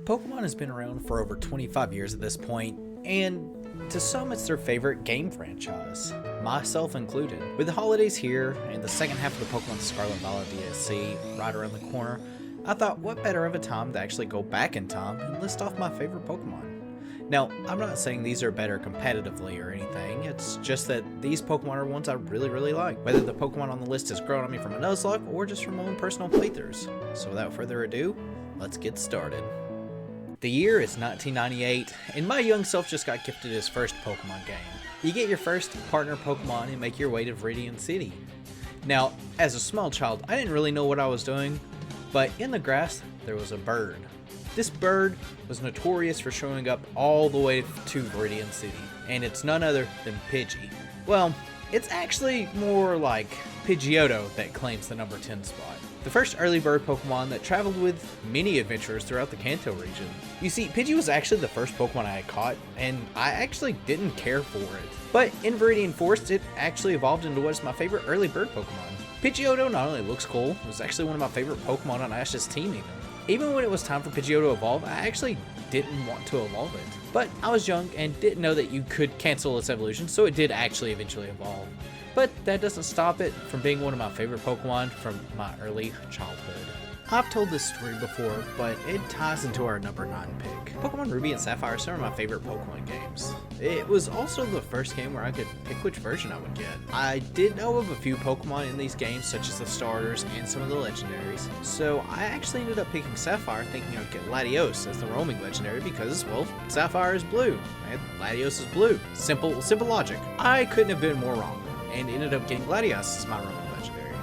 Pokemon has been around for over 25 years at this point, and to some it's their favorite game franchise, myself included. With the holidays here and the second half of the Pokemon Scarlet and Violet DLC right around the corner, I thought what better of a time to actually go back in time and list off my favorite Pokemon. Now, I'm not saying these are better competitively or anything, it's just that these Pokemon are ones I really like, whether the Pokemon on the list has grown on me from a Nuzlocke or just from my own personal playthroughs. So without further ado, let's get started. The year is 1998, and my young self just got gifted his first Pokemon game. You get your first partner Pokemon and make your way to Viridian City. Now, as a small child, I didn't really know what I was doing, but in the grass, there was a bird. This bird was notorious for showing up all the way to Viridian City, and it's none other than Pidgey. Well, it's actually more like Pidgeotto that claims the number 10 spot. The first early bird Pokemon that traveled with many adventurers throughout the Kanto region. You see, Pidgey was actually the first Pokemon I had caught, and I actually didn't care for it. But in Viridian Forest, it actually evolved into what is my favorite early bird Pokemon. Pidgeotto not only looks cool, it was actually one of my favorite Pokemon on Ash's team even. Even when it was time for Pidgeotto to evolve, I actually didn't want to evolve it. But I was young and didn't know that you could cancel its evolution, so it did actually eventually evolve. But that doesn't stop it from being one of my favorite Pokemon from my early childhood. I've told this story before, but it ties into our number 9 pick. Pokemon Ruby and Sapphire are some of my favorite Pokemon games. It was also the first game where I could pick which version I would get. I did know of a few Pokemon in these games, such as the starters and some of the legendaries, so I actually ended up picking Sapphire thinking I'd get Latios as the roaming legendary because, well, Sapphire is blue, and Latios is blue. Simple logic. I couldn't have been more wrong, and ended up getting Latios as my roaming legendary.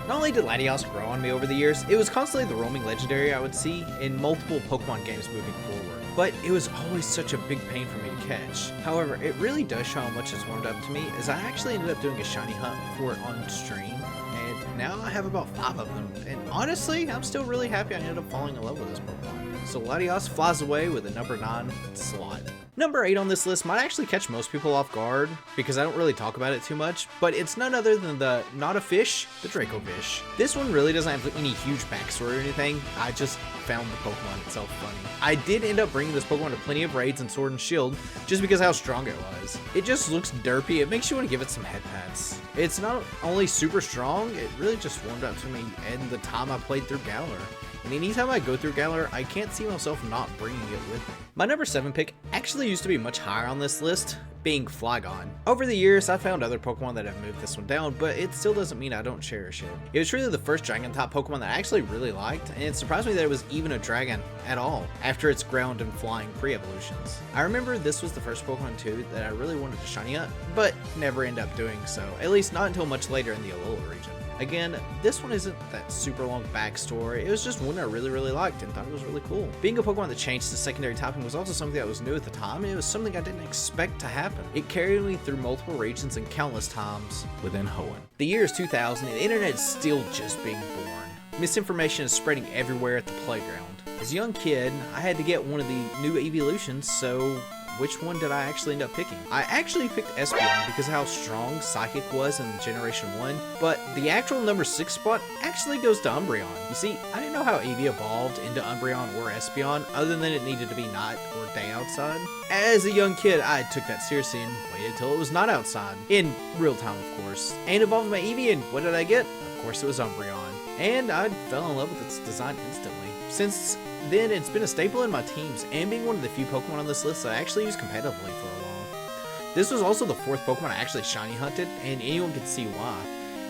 Not only did Latios grow on me over the years, it was constantly the roaming legendary I would see in multiple Pokemon games moving forward. But it was always such a big pain for me to catch. However, it really does show how much it's warmed up to me, as I actually ended up doing a shiny hunt for it on stream, and now I have about 5 of them, and honestly, I'm still really happy I ended up falling in love with this Pokemon. So Latios flies away with a number 9 slot. Number 8 on this list might actually catch most people off guard, because I don't really talk about it too much, but it's none other than the not a fish, the Draco Fish. This one really doesn't have any huge backstory or anything, I just found the Pokemon itself funny. I did end up bringing this Pokemon to plenty of raids in Sword and Shield, just because how strong it was. It just looks derpy, it makes you want to give it some head pats. It's not only super strong, it really just warmed up to me and the time I played through Galar. And anytime I go through Galar, I can't see myself not bringing it with me. My number 7 pick actually used to be much higher on this list, being Flygon. Over the years, I found other Pokemon that have moved this one down, but it still doesn't mean I don't cherish it. It was really the first Dragon-type Pokemon that I actually really liked, and it surprised me that it was even a dragon at all, after its ground and flying pre-evolutions. I remember this was the first Pokemon too that I really wanted to shiny hunt, but never end up doing so, at least not until much later in the Alola region. Again, this one isn't that super long backstory, it was just one I really liked and thought it was really cool. Being a Pokemon that changed to secondary typing was also something that was new at the time, and it was something I didn't expect to happen. It carried me through multiple regions and countless times within Hoenn. The year is 2000 and the internet is still just being born. Misinformation is spreading everywhere at the playground. As a young kid, I had to get one of the new evolutions, so which one did I actually end up picking? I actually picked Espeon because of how strong Psychic was in Generation 1, but the actual number 6 spot actually goes to Umbreon. You see, I didn't know how Eevee evolved into Umbreon or Espeon, other than it needed to be night or day outside. As a young kid, I took that seriously and waited till it was not outside, in real time of course, and evolved my Eevee, and what did I get? Of course it was Umbreon, and I fell in love with its design instantly. Since then, it's been a staple in my teams, and being one of the few Pokemon on this list that I actually used competitively for a while. This was also the 4th Pokemon I actually shiny hunted, and anyone could see why.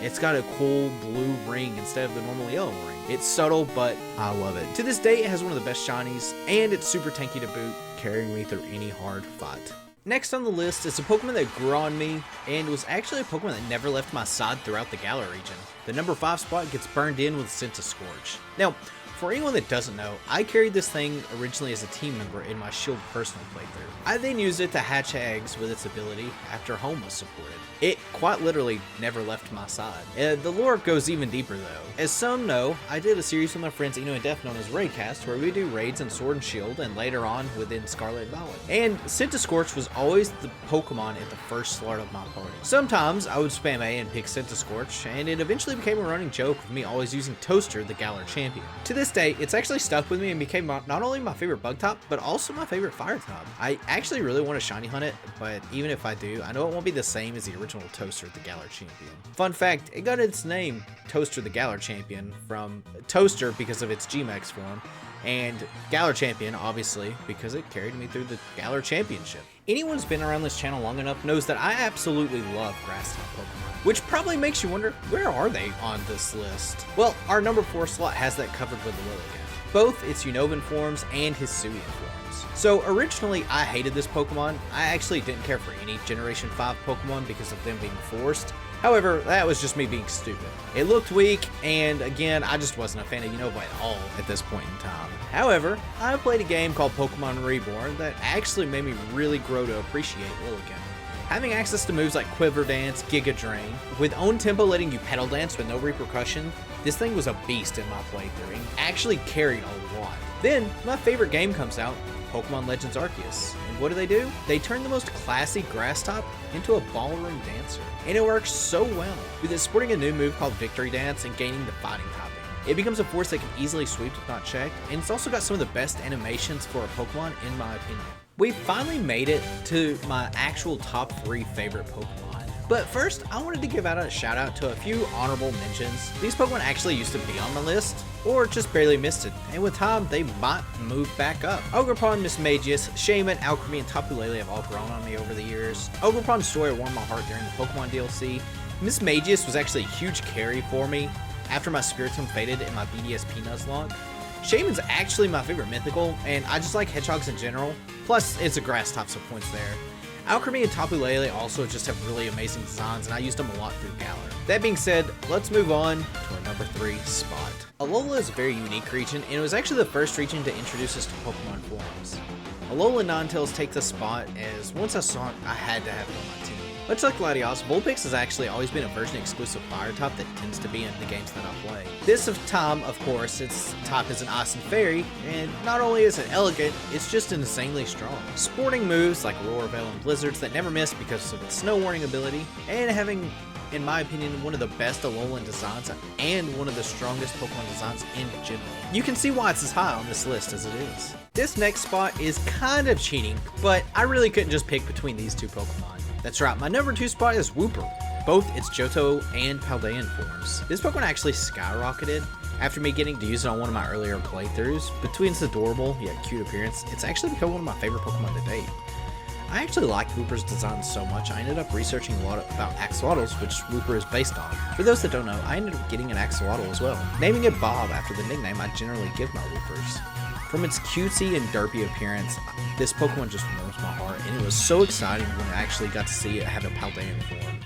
It's got a cool blue ring instead of the normal yellow ring. It's subtle, but I love it. To this day, it has one of the best shinies, and it's super tanky to boot, carrying me through any hard fight. Next on the list is a Pokemon that grew on me, and was actually a Pokemon that never left my side throughout the Galar region. The number 5 spot gets burned in with Scorch. Now, for anyone that doesn't know, I carried this thing originally as a team member in my Shield personal playthrough. I then used it to hatch eggs with its ability after home was supported. It quite literally never left my side. The lore goes even deeper though. As some know, I did a series with my friends Eno and Def known as Raidcast, where we do raids in Sword and Shield and later on within Scarlet and Violet. And Scorch was always the Pokemon at the first slot of my party. Sometimes I would spam A and pick Scorch, and it eventually became a running joke of me always using Toaster, the Galar champion. To this this day, it's actually stuck with me and became not only my favorite bug top, but also my favorite fire top. I actually really want to shiny hunt it, but even if I do, I know it won't be the same as the original Toaster the Galar Champion. Fun fact, it got its name, Toaster the Galar Champion, from Toaster because of its G-Max form, and Galar Champion, obviously, because it carried me through the Galar Championship. Anyone who's been around this channel long enough knows that I absolutely love grass type Pokemon, which probably makes you wonder, where are they on this list? Well, our number 4 slot has that covered with Lilligant, both its Unovan forms and Hisuian forms. So originally, I hated this Pokemon. I actually didn't care for any Generation 5 Pokemon because of them being forced. However, that was just me being stupid. It looked weak, and again, I just wasn't a fan of Unova at all at this point in time. However, I played a game called Pokemon Reborn that actually made me really grow to appreciate Lilligant. Having access to moves like Quiver Dance, Giga Drain, with own tempo letting you pedal dance with no repercussion, this thing was a beast in my playthrough and actually carried a lot. Then, my favorite game comes out, Pokemon Legends Arceus. And what do? They turn the most classy grass top into a ballroom dancer. And it works so well, with it sporting a new move called Victory Dance and gaining the fighting topping. It becomes a force that can easily sweep if not checked, and it's also got some of the best animations for a Pokemon in my opinion. We finally made it to my actual top 3 favorite Pokemon. But first, I wanted to give out a shout out to a few honorable mentions. These Pokemon actually used to be on my list, or just barely missed it, and with time, they might move back up. Ogerpon, Mismagius, Shaman, Alchemy, and Tapu Lele have all grown on me over the years. Ogerpon's story warmed my heart during the Pokemon DLC. Mismagius was actually a huge carry for me after my Spiritomb faded in my BDSP Nuzlocke. Shaman's actually my favorite mythical, and I just like hedgehogs in general, plus it's a grass top, so points there. Alchemy and Tapu Lele also just have really amazing designs, and I used them a lot through Galar. That being said, let's move on to our number 3 spot. Alola is a very unique region, and it was actually the first region to introduce us to Pokemon forms. Alola Ninetales take the spot, as once I saw it, I had to have it on my team. Much like Latios, Vulpix has actually always been a version-exclusive fire type that tends to be in the games that I play. This time, of course, its type is an Ice and Fairy, and not only is it elegant, it's just insanely strong. Sporting moves like Roar, Veil, and Blizzards that never miss because of its Snow Warning ability, and having, in my opinion, one of the best Alolan designs and one of the strongest Pokemon designs in general. You can see why it's as high on this list as it is. This next spot is kind of cheating, but I really couldn't just pick between these two Pokemon. That's right, my number 2 spot is Wooper, both its Johto and Paldean forms. This Pokemon actually skyrocketed after me getting to use it on one of my earlier playthroughs. Between its adorable yet cute appearance, it's actually become one of my favorite Pokemon to date. I actually like Wooper's design so much, I ended up researching a lot about Axolotls, which Wooper is based on. For those that don't know, I ended up getting an Axolotl as well, naming it Bob after the nickname I generally give my Woopers. From its cutesy and derpy appearance, this Pokemon just warms my heart, and it was so exciting when I actually got to see it have a Paldean form.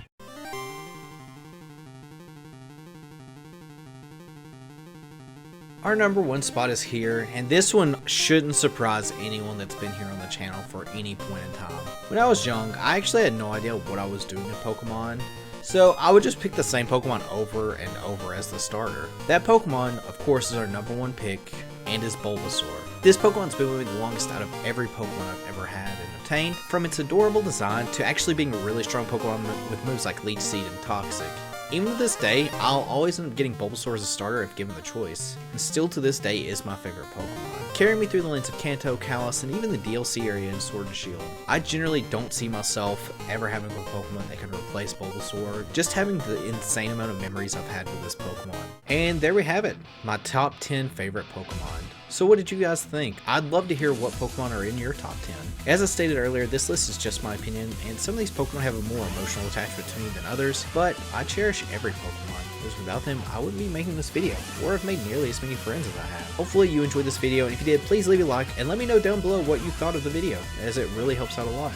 Our number 1 spot is here, and this one shouldn't surprise anyone that's been here on the channel for any point in time. When I was young, I actually had no idea what I was doing in Pokemon, so I would just pick the same Pokemon over and over as the starter. That Pokemon, of course, is our number 1 pick, and is Bulbasaur. This Pokemon's been with me the longest out of every Pokemon I've ever had and obtained, from its adorable design to actually being a really strong Pokemon with moves like Leech Seed and Toxic. Even to this day, I'll always end up getting Bulbasaur as a starter if given the choice, and still to this day is my favorite Pokemon. Carrying me through the lanes of Kanto, Kalos, and even the DLC area in Sword and Shield. I generally don't see myself ever having a Pokemon that can replace Bulbasaur, just having the insane amount of memories I've had with this Pokemon. And there we have it, my top 10 favorite Pokemon. So what did you guys think? I'd love to hear what Pokemon are in your top 10. As I stated earlier, this list is just my opinion, and some of these Pokemon have a more emotional attachment to me than others, but I cherish every Pokemon, because without them, I wouldn't be making this video, or have made nearly as many friends as I have. Hopefully you enjoyed this video, and if you did, please leave a like, and let me know down below what you thought of the video, as it really helps out a lot.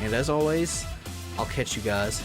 And as always, I'll catch you guys